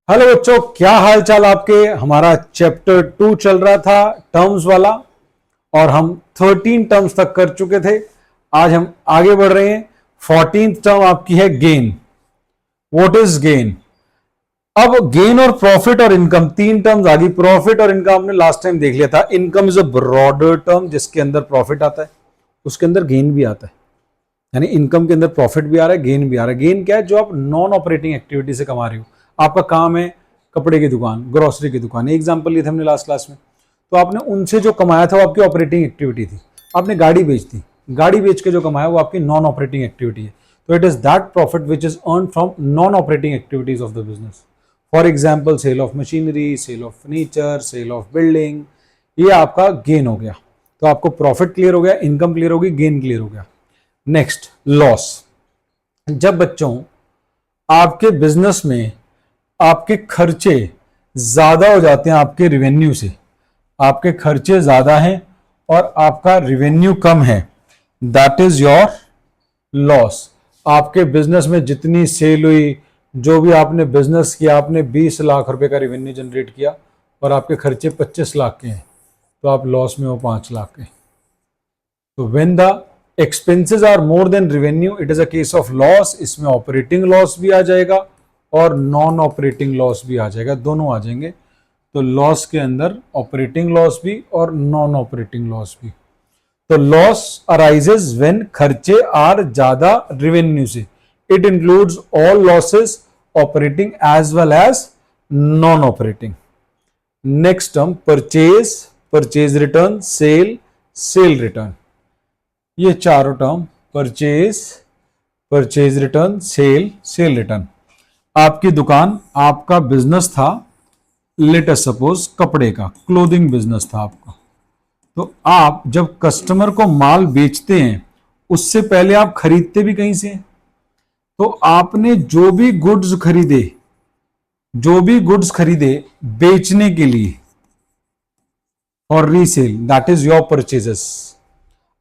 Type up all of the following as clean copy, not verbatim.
Hello बच्चों, क्या हाल चाल आपके। हमारा चैप्टर 2 चल रहा था टर्म्स वाला और हम 13 टर्म्स तक कर चुके थे। आज हम आगे बढ़ रहे हैं। 14th टर्म आपकी है गेन। What is gain? अब गेन और प्रॉफिट और इनकम, तीन टर्म्स आ गई। प्रॉफिट और इनकम हमने लास्ट टाइम देख लिया था। Income is a broader term जिसके अंदर प्रॉफिट आता है, उसके अंदर गेन भी आता है। यानी इनकम के अंदर प्रॉफिट भी आ रहा है, गेन भी आ रहा है। गेन क्या है? जो आप नॉन ऑपरेटिंग एक्टिविटी से कमा रहे हो। आपका काम है कपड़े की दुकान, ग्रोसरी की दुकान, एग्जांपल लिए थे हमने लास्ट क्लास में। तो आपने उनसे जो कमाया था वो आपकी ऑपरेटिंग एक्टिविटी थी। आपने गाड़ी बेच दी, गाड़ी बेच के जो कमाया वो आपकी नॉन ऑपरेटिंग एक्टिविटी है। तो it is that profit which is earn from non operating activities of the business. For example sale of machinery, sale of furniture, sale of building, ये आपका गेन हो गया। तो आपको प्रॉफिट क्लियर हो गया, इनकम क्लियर होगी, गेन क्लियर हो गया। Next, loss. जब बच्चों आपके बिजनेस में आपके खर्चे ज्यादा हो जाते हैं आपके रिवेन्यू से, आपके खर्चे ज्यादा हैं और आपका रिवेन्यू कम है, दैट इज योर लॉस। आपके बिजनेस में जितनी सेल हुई, जो भी आपने बिजनेस किया, आपने 20 लाख रुपए का रिवेन्यू जनरेट किया और आपके खर्चे 25 लाख के हैं, तो आप लॉस में हो 5 लाख के। तो when the expenses are more than revenue, it is a case of loss. इसमें ऑपरेटिंग लॉस भी आ जाएगा और नॉन ऑपरेटिंग लॉस भी आ जाएगा, दोनों आ जाएंगे। तो लॉस के अंदर ऑपरेटिंग लॉस भी और नॉन ऑपरेटिंग लॉस भी। तो लॉस अराइजेज व्हेन खर्चे आर ज्यादा रेवेन्यू से। It includes all losses, operating as well as non operating. Next term purchase, purchase return, sale, sale return. ये चारों term purchase, purchase return, sale, sale return. आपकी दुकान, आपका बिजनेस था, let us suppose कपड़े का, क्लोथिंग बिजनेस था आपका। तो आप जब कस्टमर को माल बेचते हैं उससे पहले आप खरीदते भी कहीं से। तो आपने जो भी गुड्स खरीदे, जो भी गुड्स खरीदे बेचने के लिए और resale, that is your purchases.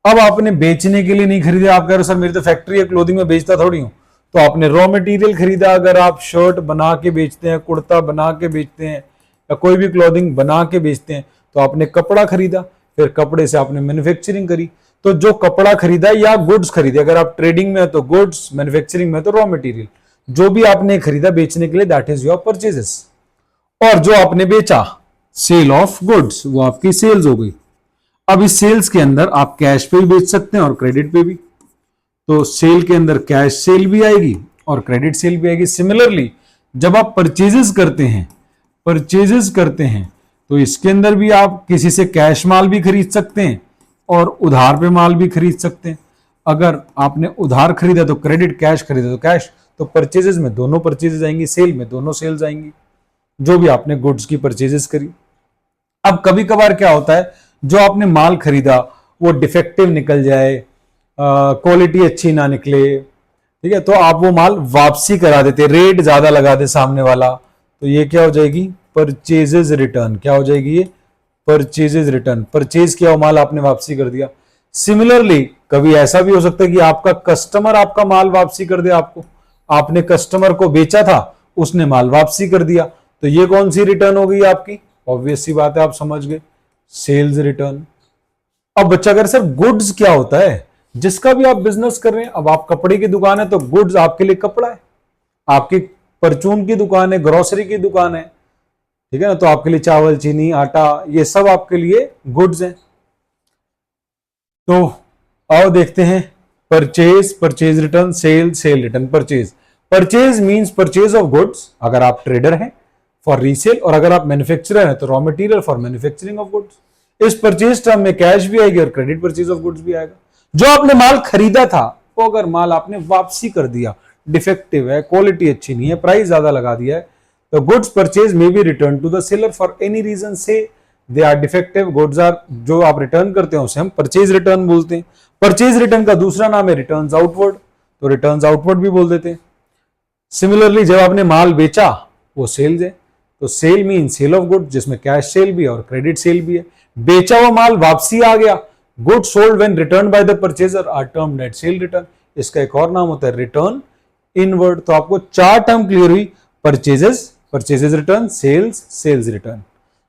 अब आपने बेचने के लिए नहीं खरीदे, आप कह रहे हो सर मेरी तो फैक्ट्री है, क्लोथिंग में बेचता थोड़ी हूं। तो आपने रॉ मटेरियल खरीदा। अगर आप शर्ट बना के बेचते हैं, कुर्ता बना के बेचते हैं या कोई भी क्लोथिंग बना के बेचते हैं, तो आपने कपड़ा खरीदा, फिर कपड़े से आपने मैन्युफैक्चरिंग करी। तो जो कपड़ा खरीदा या गुड्स खरीदे, अगर आप ट्रेडिंग में है तो गुड्स, मैन्युफैक्चरिंग में तो रॉ मटेरियल, जो भी आपने खरीदा बेचने के लिए, दैट इज योर परचेजेस। और जो आपने बेचा, सेल ऑफ गुड्स, वो आपकी सेल्स हो गई। अब इस सेल्स के अंदर आप कैश पे भी बेच सकते हैं और क्रेडिट पे भी। तो सेल के अंदर कैश सेल भी आएगी और क्रेडिट सेल भी आएगी। सिमिलरली जब आप परचेजेस करते हैं, परचेजेस करते हैं, तो इसके अंदर भी आप किसी से कैश माल भी खरीद सकते हैं और उधार पे माल भी खरीद सकते हैं। अगर आपने उधार खरीदा तो क्रेडिट, कैश खरीदा तो कैश। तो परचेजेस में दोनों परचेजेस आएंगी, सेल में दोनों सेल्स आएंगी, जो भी आपने गुड्स की परचेजेस करी। अब कभी कभार क्या होता है, जो आपने माल खरीदा वो डिफेक्टिव निकल जाए, क्वालिटी अच्छी ना निकले, ठीक है, तो आप वो माल वापसी करा देते, रेट ज्यादा लगा दे सामने वाला, तो ये क्या हो जाएगी? Purchases return. क्या हो जाएगी ये? Purchases return. परचेज किया वो माल आपने वापसी कर दिया। सिमिलरली कभी ऐसा भी हो सकता है कि आपका कस्टमर आपका माल वापसी कर दे आपको। आपने कस्टमर को बेचा था, उसने माल वापसी कर दिया, तो ये कौन सी रिटर्न हो गई आपकी? ऑब्वियस सी बात है, आप समझ गए, सेल्स रिटर्न। अब बच्चा अगर सर गुड्स क्या होता है? जिसका भी आप बिजनेस कर रहे हैं, अब आप कपड़े की दुकान है तो गुड्स आपके लिए कपड़ा है, आपकी परचून की दुकान है, ग्रोसरी की दुकान है, ठीक है ना, तो आपके लिए चावल, चीनी, आटा, ये सब आपके लिए गुड्स हैं। तो आओ देखते हैं, purchase, purchase return, sale, sale return. Purchase, purchase means purchase of goods अगर आप ट्रेडर हैं, फॉर रीसेल, और अगर आप मैन्युफैक्चरर हैं तो raw material for manufacturing of goods. इस परचेज टर्म में कैश भी आएगी और क्रेडिट परचेज ऑफ गुड्स भी आएगा। जो आपने माल खरीदा था, वो अगर माल आपने वापसी कर दिया, डिफेक्टिव है, क्वालिटी अच्छी नहीं है, प्राइस ज्यादा लगा दिया है, तो goods purchase may be return to the seller for any reason से they are defective goods are, जो आप रिटर्न करते हैं उसे हम परचेज रिटर्न बोलते हैं। परचेज रिटर्न का दूसरा नाम है रिटर्न्स आउटवर्ड, तो रिटर्न्स आउटवर्ड भी बोल देते हैं। सिमिलरली जब आपने माल बेचा, वो सेल्स है, तो sale mean sale of goods, जिसमें कैश सेल भी है और क्रेडिट सेल भी है। बेचा हुआ माल वापसी आ गया, good sold when return by the purchaser are termed at sale return. इसका एक और नाम होता है रिटर्न इनवर्ड। तो आपको 4 टर्म क्लियर हुई, purchases, purchases return, sales return.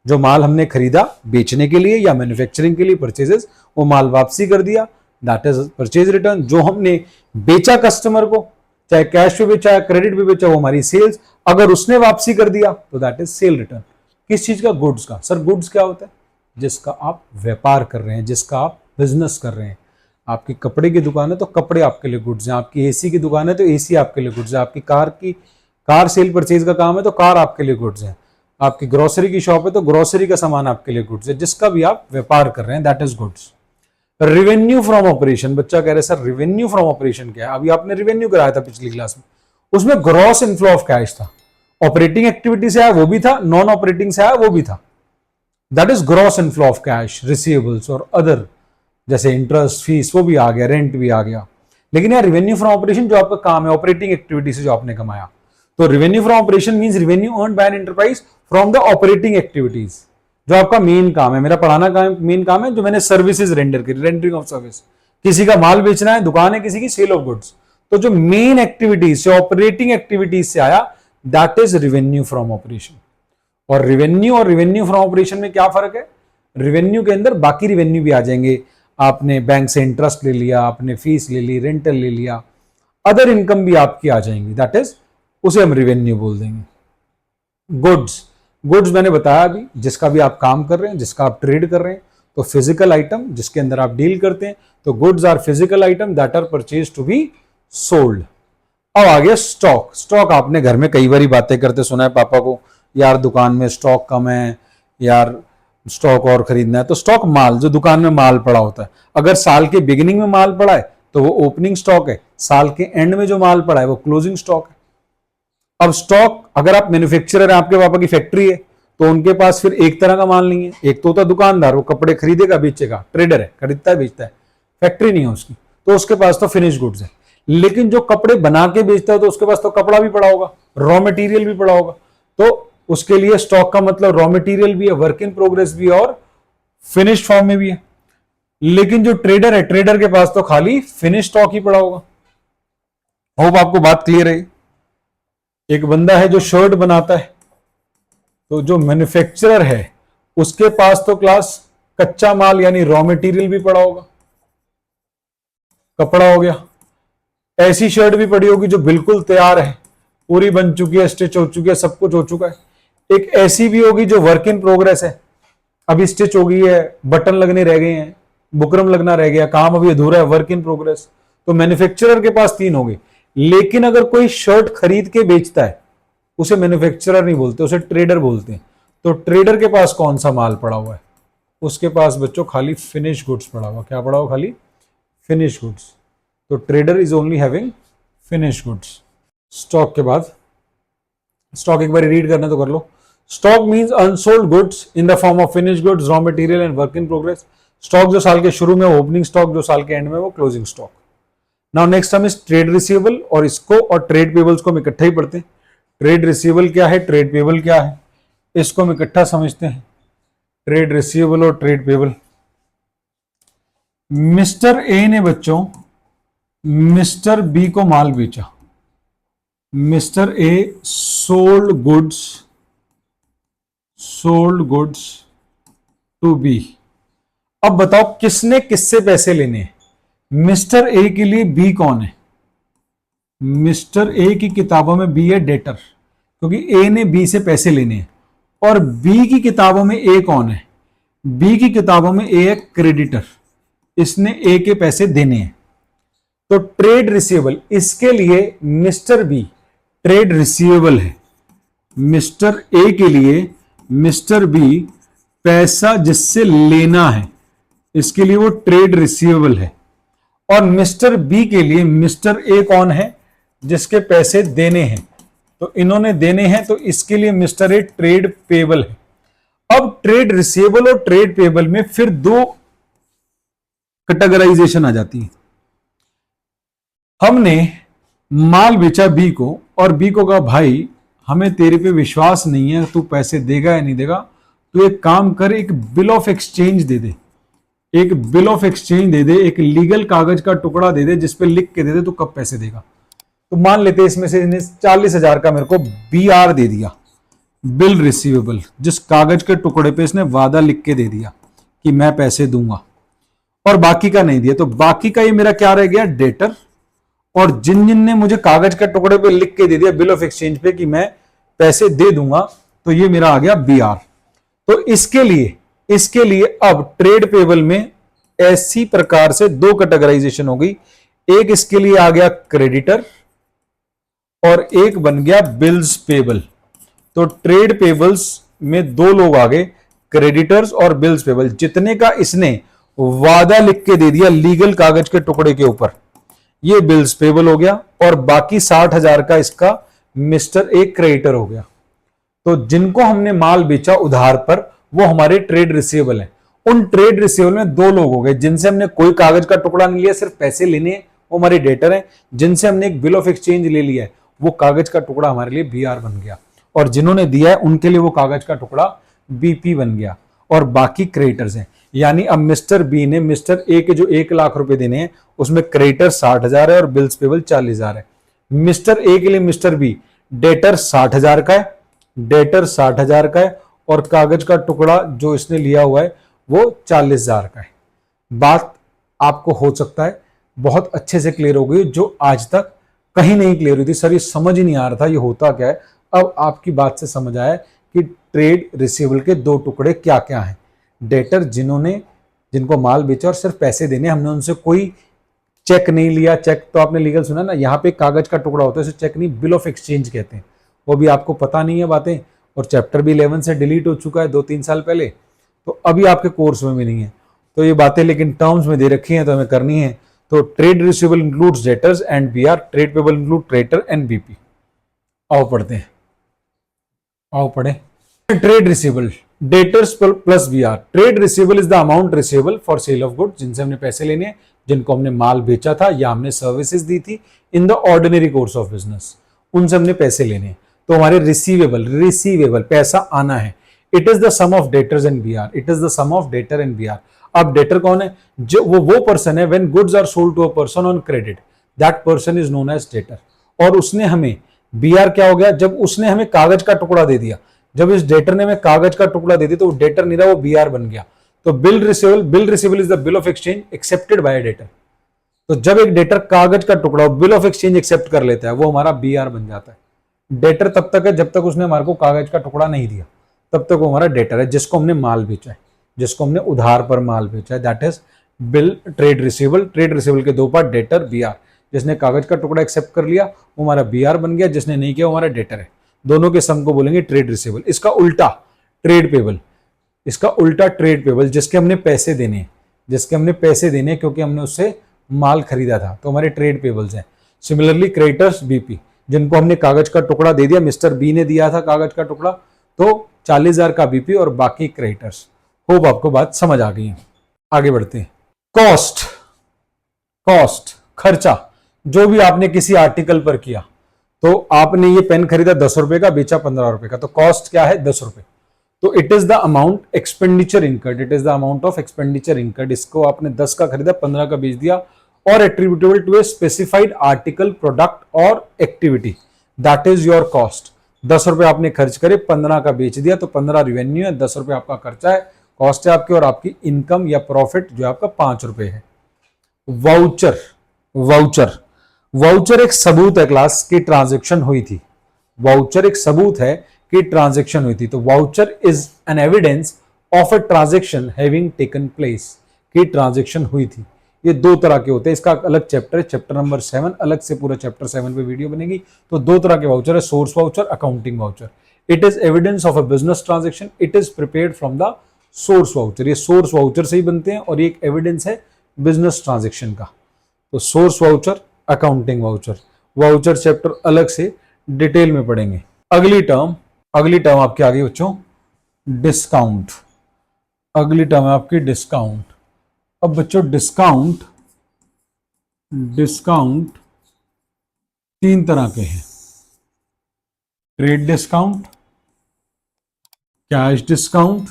जो माल हमने खरीदा बेचने के लिए या मैन्युफैक्चरिंग के लिए परचेजेस, वो माल वापसी कर दिया, दैट इज परचेज रिटर्न। जो हमने बेचा कस्टमर को, चाहे कैश पे बेचा या क्रेडिट पे बेचा, वो हमारी सेल्स। अगर उसने वापसी कर दिया तो दैट इज सेल रिटर्न। किस चीज का? गुड्स का। सर गुड्स क्या होता है? जिसका आप व्यापार कर रहे हैं, जिसका आप बिजनेस कर रहे हैं। आपकी कपड़े की दुकान है तो कपड़े आपके लिए गुड्स हैं, आपकी एसी की दुकान है तो एसी आपके लिए गुड्स है, आपकी कार सेल परचेज का काम है तो कार आपके लिए गुड्स है, आपकी ग्रोसरी की शॉप है तो ग्रोसरी का सामान आपके लिए गुड्स है। जिसका भी आप व्यापार कर रहे हैं that is goods. Revenue from operation, बच्चा कह रहे सर रेवेन्यू फ्रॉम ऑपरेशन क्या है? अभी आपने रेवेन्यू कराया था पिछली क्लास में, उसमें ग्रॉस इनफ्लो ऑफ कैश था। ऑपरेटिंग एक्टिविटी से आया वो भी था, नॉन ऑपरेटिंग से आया वो भी था, that is gross inflow of cash. Receivables और अदर जैसे इंटरेस्ट, फीस, वो भी आ गया, रेंट भी आ गया। लेकिन यार रेवेन्यू फ्रॉम ऑपरेशन जो आपका काम है ऑपरेटिंग एक्टिविटी से जो आपने कमाया, तो revenue from operation means revenue earned by an enterprise from the operating activities. जो आपका मेन काम है, मेरा पढ़ाना का मेन काम है, जो मैंने सर्विसेज रेंडर करी, रेंडरिंग ऑफ सर्विस। किसी का माल बेचना है, दुकान है किसी की, सेल ऑफ गुड्स, तो जो मेन एक्टिविटीज से, ऑपरेटिंग एक्टिविटीज से आया, that is revenue from operation. और रेवेन्यू फ्रॉम ऑपरेशन में क्या फर्क है? रेवेन्यू के अंदर बाकी रेवेन्यू भी आ जाएंगे। आपने बैंक से इंटरेस्ट ले लिया, आपने फीस ले ली, रेंटल ले लिया, अदर इनकम भी आपकी आ जाएंगी, दैट इज, उसे हम रेवेन्यू बोल देंगे। गुड्स मैंने बताया अभी, जिसका भी आप काम कर रहे हैं, जिसका आप ट्रेड कर रहे हैं, तो फिजिकल आइटम जिसके अंदर आप डील करते हैं, तो goods are physical item that are purchase to be sold. अब आ गया स्टॉक। स्टॉक आपने घर में कई बारी बातें करते सुना है पापा को, यार दुकान में स्टॉक कम है, यार स्टॉक और खरीदना है। तो स्टॉक माल, जो दुकान में माल पड़ा होता है। अगर साल के बिगिनिंग में माल पड़ा है तो वो ओपनिंग स्टॉक है, साल के एंड में जो माल पड़ा है वो क्लोजिंग स्टॉक है। अब स्टॉक, अगर आप मैन्युफैक्चरर हैं, आपके पापा की फैक्ट्री है, तो उनके पास फिर एक तरह का माल नहीं है। एक तो होता है दुकानदार, वो कपड़े खरीदेगा बेचेगा, ट्रेडर है, खरीदता है बेचता है, फैक्ट्री नहीं है उसकी, तो उसके पास तो फिनिश गुड्स है। लेकिन जो कपड़े बना के बेचता है तो उसके पास तो कपड़ा भी पड़ा होगा, रॉ मटेरियल भी पड़ा होगा, तो उसके लिए स्टॉक का मतलब रॉ मटेरियल भी है, वर्क इन प्रोग्रेस भी है और फिनिश फॉर्म में भी है। लेकिन जो ट्रेडर है, ट्रेडर के पास तो खाली फिनिश स्टॉक ही पड़ा होगा। होप आपको बात क्लियर है। एक बंदा है जो शर्ट बनाता है, तो जो मैन्युफैक्चरर है उसके पास तो क्लास कच्चा माल यानी रॉ मटेरियल भी पड़ा होगा, कपड़ा हो गया। ऐसी शर्ट भी पड़ी होगी जो बिल्कुल तैयार है, पूरी बन चुकी है, स्टिच हो चुकी है, सब कुछ हो चुका है। एक ऐसी भी होगी जो वर्क इन प्रोग्रेस है, अभी स्टिच हो गई है, बटन लगने रह गए हैं, बुकरम लगना रह गया, काम अभी अधूरा है, वर्क इन प्रोग्रेस। तो मैन्युफैक्चरर के पास 3 हो गए। लेकिन अगर कोई शर्ट खरीद के बेचता है, उसे मैन्युफैक्चरर नहीं बोलते, उसे ट्रेडर बोलते हैं। तो ट्रेडर के पास कौन सा माल पड़ा हुआ है? उसके पास बच्चों खाली फिनिश गुड्स पड़ा हुआ। क्या पड़ा हुआ? खाली फिनिश गुड्स। तो trader is only having finish goods. Stock के बाद, स्टॉक एक बार रीड करना तो कर लो। Stock means unsold goods in the form of finish goods, raw material and work in progress. Stock जो साल के शुरू में, ओपनिंग स्टॉक जो साल के एंड में, वो closing stock. Now next term is trade receivable, और इसको और ट्रेड पेबल्स को हम इकट्ठा ही पढ़ते हैं। ट्रेड रिसीवेबल क्या है, ट्रेड पेबल क्या है, इसको हम इकट्ठा समझते हैं। ट्रेड रिसीवेबल और ट्रेड पेबल। मिस्टर ए ने बच्चों मिस्टर बी को माल बेचा। Mister A sold goods to B. अब बताओ किसने किससे पैसे लेने हैं? मिस्टर ए के लिए बी कौन है? मिस्टर ए की किताबों में बी है डेटर, क्योंकि ए ने बी से पैसे लेने हैं। और बी की किताबों में ए कौन है? बी की किताबों में ए है क्रेडिटर, इसने ए के पैसे देने हैं। तो ट्रेड रिसीवेबल, इसके लिए मिस्टर बी ट्रेड रिसीवेबल है। मिस्टर ए के लिए मिस्टर बी पैसा जिससे लेना है, इसके लिए वो ट्रेड रिसीवेबल है। और मिस्टर बी के लिए मिस्टर ए कौन है? जिसके पैसे देने हैं, तो इन्होंने देने हैं, तो इसके लिए मिस्टर ए ट्रेड पेबल है। अब ट्रेड रिसीवेबल और ट्रेड पेबल में फिर 2 कैटेगराइजेशन आ जाती है। हमने माल बेचा बी को, और बी को कहा भाई हमें तेरे पे विश्वास नहीं है, तू पैसे देगा या नहीं देगा, तो एक काम कर, एक बिल ऑफ एक्सचेंज दे दे, एक बिल ऑफ एक्सचेंज दे दे, एक लीगल कागज का टुकड़ा दे दे जिसपे लिख के दे दे तू कब पैसे देगा। तो मान लेते इसमें से 40,000 का मेरे को BR दे दिया, बिल रिसीवेबल, जिस कागज के टुकड़े पे इसने वादा लिख के दे दिया कि मैं पैसे दूंगा और बाकी का नहीं दिया, तो बाकी का ये मेरा क्या रह गया, डेटर। और जिन जिन ने मुझे कागज के टुकड़े पे लिख के दे दिया बिल ऑफ एक्सचेंज पे कि मैं पैसे दे दूंगा, तो ये मेरा आ गया बी आर। तो इसके लिए अब ट्रेड पेबल में ऐसी प्रकार से दो कैटेगराइजेशन हो गई। एक इसके लिए आ गया क्रेडिटर और एक बन गया बिल्स पेबल। तो ट्रेड पेबल्स में दो लोग आ गए, क्रेडिटर्स और बिल्स पेबल। जितने का इसने वादा लिख के दे दिया लीगल कागज के टुकड़े के ऊपर, ये बिल्स पेबल हो गया, और बाकी 60,000 का इसका मिस्टर एक क्रेडिटर हो गया। तो जिनको हमने माल बेचा उधार पर वो हमारे ट्रेड रिसीवेबल है। उन ट्रेड रिसीवेबल में दो लोग हो गए, जिनसे हमने कोई कागज का टुकड़ा नहीं लिया, सिर्फ पैसे लेने हैं, वो हमारे डेटर हैं। जिनसे हमने एक बिल ऑफ एक्सचेंज ले लिया है, वो कागज का टुकड़ा हमारे लिए बी आर बन गया, और जिन्होंने दिया है उनके लिए वो कागज का टुकड़ा बीपी बन गया, और बाकी क्रेडिटर्स हैं। यानी अब मिस्टर बी ने मिस्टर ए के जो 1,00,000 रुपए देने हैं, उसमें क्रेडिटर 60,000 है और बिल्स पेबल 40,000 है। मिस्टर ए के लिए मिस्टर बी डेटर 60,000 का है, डेटर 60,000 का है, और कागज का टुकड़ा जो इसने लिया हुआ है वो 40,000 का है। बात आपको हो सकता है बहुत अच्छे से क्लियर हो गई, जो आज तक कहीं नहीं क्लियर हुई थी, सर ये समझ ही नहीं आ रहा था ये होता क्या है। अब आपकी बात से समझ आया कि ट्रेड रिसीवेबल के दो टुकड़े क्या क्या हैं। डेटर जिनको माल बेचा और सिर्फ पैसे देने, हमने उनसे कोई चेक नहीं लिया। चेक तो आपने लीगल सुना ना, यहाँ पे कागज का टुकड़ा होता है, उसे चेक नहीं बिल ऑफ एक्सचेंज कहते हैं। वो भी आपको पता नहीं है बातें, और चैप्टर भी 11 से डिलीट हो चुका है 2-3 साल पहले, तो अभी आपके कोर्स में भी नहीं है। तो ये बातें लेकिन टर्म्स में दे रखी हैं तो हमें करनी है। तो trade receivable includes debtors and B R, trade payable include creditor and BP. आओ पढ़ते हैं, आओ पढ़े। Trade receivable, debtors plus B R. Trade receivable is the amount receivable for sale of goods, जिनसे हमने पैसे लेने हैं, जिनको हमने माल बेचा था या हमने सर्विसेज दी थी in the ordinary course of business, उनसे हमने पैसे लेने हैं। तो हमारे रिसीवेबल पैसा आना है। It is the sum of debtors and B R, it is the sum of debtor and B R. अब डेटर कौन है, जो वो पर्सन है when goods are sold to a person on credit, that person is known as debtor. और उसने हमें, B are क्या हो गया, जब उसने हमें कागज का टुकड़ा दे दिया, जब इस डेटर ने हमें कागज का टुकड़ा दे दिया तो वो डेटर नहीं रहा, वो बी आर बन गया। तो bill receivable is the bill of exchange accepted by debtor. तो जब एक डेटर कागज का टुकड़ा बिल ऑफ एक्सचेंज एक्सेप्ट कर लेता है, वो हमारा बी आर बन जाता है। डेटर तब तक है जब तक उसने हमारे को कागज का टुकड़ा नहीं दिया, तब तक वो हमारा डेटर है, जिसको हमने माल बेचा है, जिसको हमने उधार पर माल बेचा है, that is bill trade receivable. Trade receivable के दो पार्ट, डेटर बी आर। जिसने कागज का टुकड़ा एक्सेप्ट कर लिया वो हमारा बी आर बन गया, जिसने नहीं किया वो हमारा डेटर है। दोनों के सम को बोलेंगे ट्रेड रिसीवेबल। इसका उल्टा ट्रेड पेबल, इसका उल्टा ट्रेड पेबल, जिसके हमने पैसे देने, क्योंकि हमने उससे माल खरीदा था, तो हमारे ट्रेड पेबल्स हैं। सिमिलरली क्रेडिटर्स बीपी, जिनको हमने कागज का टुकड़ा दे दिया, मिस्टर बी ने दिया था कागज का टुकड़ा, तो 40,000 का बीपी और बाकी क्रेडिटर्स। होप आपको बात समझ आ गई है। आगे बढ़ते हैं। कॉस्ट खर्चा, जो भी आपने किसी आर्टिकल पर किया, तो आपने ये पेन खरीदा 10 रुपए का, बेचा 15 रुपए का, तो कॉस्ट क्या है, 10 रुपए। तो it is the amount expenditure incurred, it is the amount of expenditure incurred. इसको आपने 10 का खरीदा, 15 का बेच दिया, और attributable to a specified article, product और activity, that is your cost. 10 रुपए आपने खर्च करे, 15 का बेच दिया, तो 15 रिवेन्यू है, 10 रुपए आपका खर्चा है, कॉस्ट है आपकी, और आपकी इनकम या प्रॉफिट जो आपका 5 रुपए है। वाउचर एक सबूत है क्लास की ट्रांजैक्शन हुई थी। वाउचर एक सबूत है कि ट्रांजैक्शन हुई थी। तो voucher is an evidence of a transaction having taken place, की ट्रांजैक्शन हुई थी। ये दो तरह के होते हैं, इसका अलग चैप्टर है, चैप्टर नंबर 7, अलग से पूरा चैप्टर 7 पे वीडियो बनेगी। तो दो तरह के वाउचर है, source voucher, accounting voucher. It is evidence of a business transaction, it is prepared from the source voucher. ये सोर्स वाउचर से ही बनते हैं, और ये एक एविडेंस है बिजनेस ट्रांजैक्शन का। तो source voucher, accounting voucher, voucher chapter अलग से डिटेल में पढ़ेंगे। अगली टर्म आपके आगे बच्चों, डिस्काउंट। अगली टर्म है आपकी डिस्काउंट। अब बच्चों डिस्काउंट 3 तरह के हैं, ट्रेड डिस्काउंट, कैश डिस्काउंट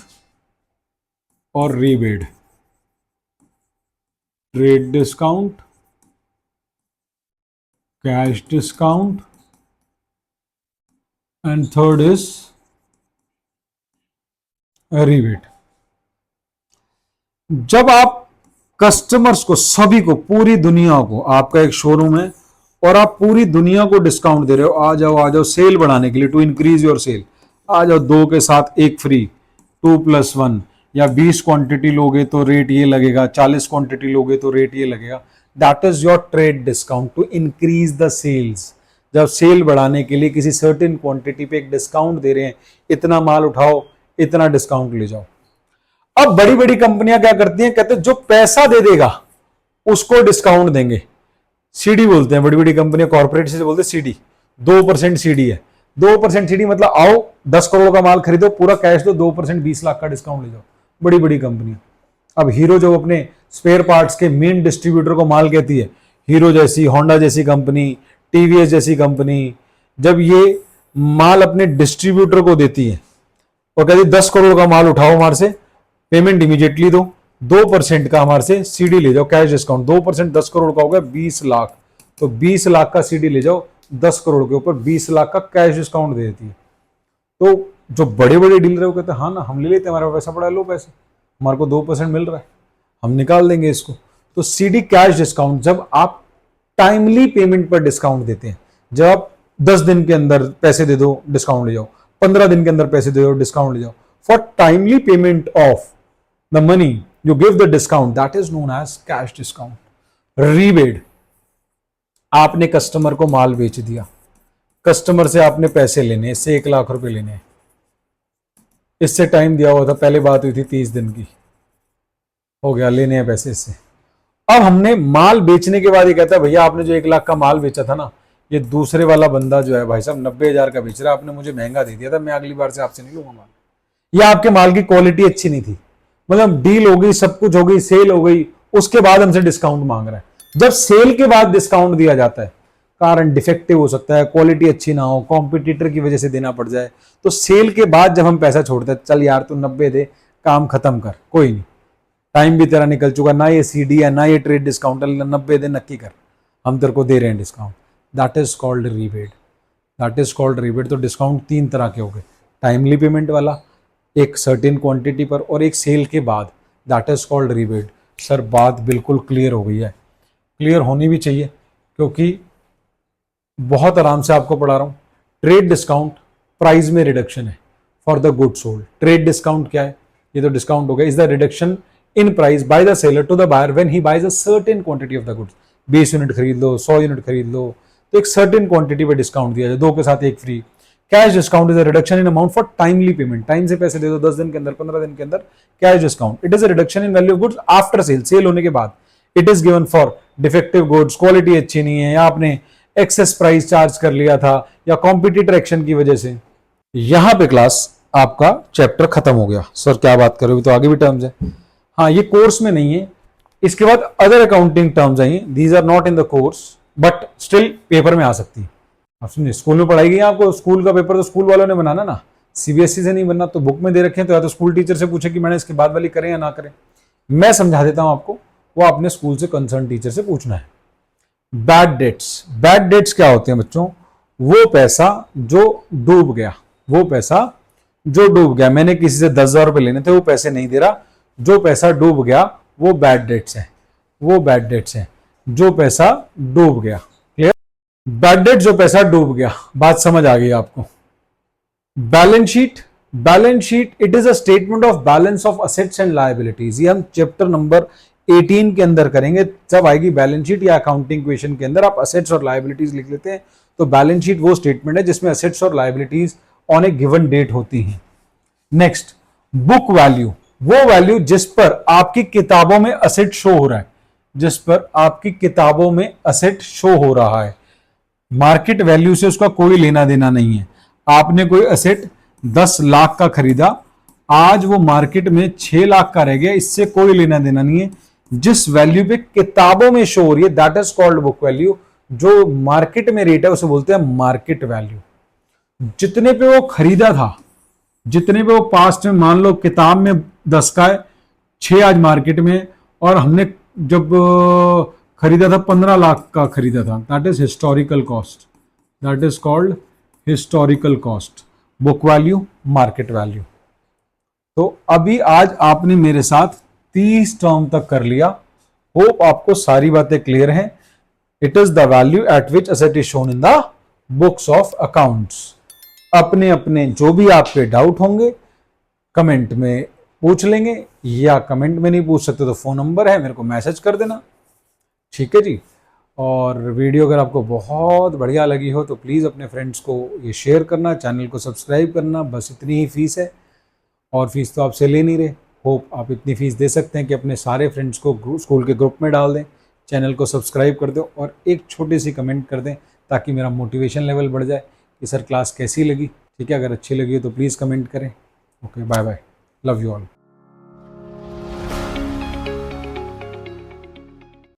और rebate. Trade discount, cash discount, and third is rebate. जब आप कस्टमर्स को, सभी को, पूरी दुनिया को, आपका एक शोरूम है और आप पूरी दुनिया को डिस्काउंट दे रहे हो, आ जाओ सेल बढ़ाने के लिए, टू इंक्रीज योर सेल, आ जाओ 2 के साथ 1 फ्री, 2+1, या 20 क्वांटिटी लोगे तो रेट ये लगेगा, 40 क्वांटिटी लोगे तो रेट ये लगेगा। That is your trade discount to increase the sales. जब सेल बढ़ाने के लिए किसी सर्टेन क्वांटिटी पे एक डिस्काउंट दे रहे हैं, इतना माल उठाओ, इतना डिस्काउंट ले जाओ। अब बड़ी बड़ी कंपनियां क्या करती हैं, कहते हैं जो पैसा दे देगा उसको डिस्काउंट देंगे। सीडी बोलते हैं बड़ी बड़ी कंपनियां, कॉर्पोरेट से बोलते हैं सीडी, 2% सीडी है। 2% सीडी मतलब आओ 10 करोड़ का माल खरीदो, पूरा कैश दो, 2% 20 लाख का डिस्काउंट ले जाओ। बड़ी बड़ी कंपनियां। अब हीरो जो अपने स्पेयर पार्ट्स के मेन डिस्ट्रीब्यूटर को माल कहती है, हीरो जैसी, होंडा जैसी कंपनी, टीवीएस जैसी कंपनी, जब ये माल अपने डिस्ट्रीब्यूटर को देती है और कहती 10 करोड़ का माल उठाओ हमारे से, पेमेंट इमीडिएटली दो, 2% का हमारे से सीडी ले जाओ कैश डिस्काउंट, 2% 10 करोड़ का हो गया 20 लाख, तो 20 लाख का सीडी ले जाओ, 10 करोड़ के ऊपर 20 लाख का कैश डिस्काउंट दे देती है। तो जो बड़े बड़े डीलर है वो कहते हैं हाँ ना, हम ले लेते हैं, हमारा पैसा पड़ा है, लो पैसे, हमारे को 2% मिल रहा है, हम निकाल देंगे इसको। तो सीडी कैश डिस्काउंट, जब आप टाइमली पेमेंट पर डिस्काउंट देते हैं, जब आप 10 दिन के अंदर पैसे दे दो डिस्काउंट ले जाओ, 15 दिन के अंदर पैसे दे दो डिस्काउंट ले जाओ, for timely payment of the money you give the discount, that is known as cash discount. rebate, आपने कस्टमर को माल बेच दिया, कस्टमर से आपने पैसे लेने, इससे 1 लाख रुपए लेने, इससे टाइम दिया हुआ था, पहले बात हुई थी 30 दिन की, हो गया, लेने हैं पैसे इससे। अब हमने माल बेचने के बाद ये कहता है भैया आपने जो 1 लाख का माल बेचा था ना, ये दूसरे वाला बंदा जो है भाई साहब 90,000 का बेच रहा है, आपने मुझे महंगा दे दिया था, मैं अगली बार से आपसे नहीं लूंगा माल, या आपके माल की क्वालिटी अच्छी नहीं थी, मतलब डील हो गई, सब कुछ हो गई, सेल हो गई, उसके बाद हमसे डिस्काउंट मांग रहा है। जब सेल के बाद डिस्काउंट दिया जाता है, कारण डिफेक्टिव हो सकता है, क्वालिटी अच्छी ना हो, कॉम्पिटिटर की वजह से देना पड़ जाए, तो सेल के बाद जब हम पैसा छोड़ते हैं, चल यार तू 90 दे, काम खत्म कर, कोई नहीं, टाइम भी तेरा निकल चुका, ना ये सीडी है ना ये ट्रेड डिस्काउंट, 90 दे नक्की कर, हम तेरे को दे रहे हैं discount. That is called rebate, that is called rebate. तो डिस्काउंट 3 तरह के हो गए, टाइमली पेमेंट वाला, एक सर्टेन क्वांटिटी पर, और एक सेल के बाद, that is called rebate. Sir बात बिल्कुल क्लियर हो गई है, क्लियर होनी भी चाहिए क्योंकि बहुत आराम से आपको पढ़ा रहा हूं। ट्रेड डिस्काउंट प्राइस में रिडक्शन है for the good sold. Trade discount क्या है, ये तो डिस्काउंट हो गया, is the reduction in price by the seller to the buyer when he buys a certain quantity of the goods. 20 unit खरीद लो, 100 यूनिट खरीद लो, तो एक सर्टेन क्वांटिटी पर डिस्काउंट दिया जाए, 2 के साथ 1 free. Cash discount is a reduction in amount for timely payment, time से पैसे दे दो, 10 दिन के अंदर, 15 दिन के अंदर, cash discount. It is a reduction in value of goods after sale, sale होने के बाद। It is given for defective goods, quality अच्छी नहीं है, या आपने एक्सेस प्राइस चार्ज कर लिया था, या कॉम्पिटिटर एक्शन की वजह से। यहां पे क्लास आपका चैप्टर खत्म हो गया। सर क्या बात करोगे, तो आगे भी टर्म्स है। हाँ, ये कोर्स में नहीं है, इसके बाद अदर अकाउंटिंग टर्म्स आई, these are not in the course but still paper में आ सकती है। आप सुनिए, स्कूल में पढ़ाई गई आपको, स्कूल का पेपर तो स्कूल वालों ने बनाना ना, सीबीएसई से नहीं बनना, तो बुक में दे रखे हैं, तो या तो स्कूल टीचर से पूछे कि मैंने इसके बाद वाली करें या ना करें, मैं समझा देता हूं आपको, वो अपने स्कूल से कंसर्न टीचर से पूछना है। बैड डेट्स, बैड डेट्स क्या होते हैं बच्चों, वो पैसा जो डूब गया, वो पैसा जो डूब गया, मैंने किसी से 10,000 रुपए लेने थे, वो पैसे नहीं दे रहा, जो पैसा डूब गया वो बैड डेट्स है, वो बैड डेट्स है, जो पैसा डूब गया। बैड डेट जो पैसा डूब गया, बात समझ आ गई आपको। Balance sheet, balance sheet it is a statement of balance of assets and liabilities. ये हम चैप्टर नंबर 18 के अंदर करेंगे, जब आएगी बैलेंस शीट या अकाउंटिंग क्वेश्चन के अंदर आप असेट्स और लायबिलिटीज लिख लेते हैं, तो बैलेंस शीट वो स्टेटमेंट है जिसमें असेट्स और liabilities on a given date होती हैं। नेक्स्ट, बुक वैल्यू, वो वैल्यू जिस पर आपकी किताबों में असेट शो हो रहा है, जिस पर आपकी किताबों में असेट शो हो रहा है, मार्केट वैल्यू से उसका कोई लेना देना नहीं है। आपने कोई असेट 10 लाख का खरीदा, आज वो मार्केट में 6 लाख का रह गया, इससे कोई लेना देना नहीं है। जिस वैल्यू पे किताबों में शो हो रही है, that is called book value. जो मार्केट में रेट है उसे बोलते हैं मार्केट वैल्यू। जितने पे वो खरीदा था, जितने पे वो पास्ट में, मान लो किताब में 10 का है, 6 आज मार्केट में, और हमने जब खरीदा था 15 लाख का खरीदा था, that is historical cost, that is called historical cost. Book value, market value. तो अभी आज आपने मेरे साथ 30 टर्म तक कर लिया। होप आपको सारी बातें क्लियर हैं। It is the value eight which asset is shown in the books of accounts. अपने अपने जो भी आपके डाउट होंगे कमेंट में पूछ लेंगे, या कमेंट में नहीं पूछ सकते तो फोन नंबर है, मेरे को मैसेज कर देना। ठीक है जी। और वीडियो अगर आपको बहुत बढ़िया लगी हो तो प्लीज़ अपने फ्रेंड्स को ये शेयर करना, चैनल को सब्सक्राइब करना। बस इतनी ही फीस है, और फीस तो आपसे ले नहीं रहे। होप आप इतनी फीस दे सकते हैं कि अपने सारे फ्रेंड्स को स्कूल के ग्रुप में डाल दें, चैनल को सब्सक्राइब कर दो और एक छोटी सी कमेंट कर दें, ताकि मेरा मोटिवेशन लेवल बढ़ जाए कि सर क्लास कैसी लगी। ठीक है, अगर अच्छी लगी हो तो प्लीज़ कमेंट करें। Okay, bye bye, love you all.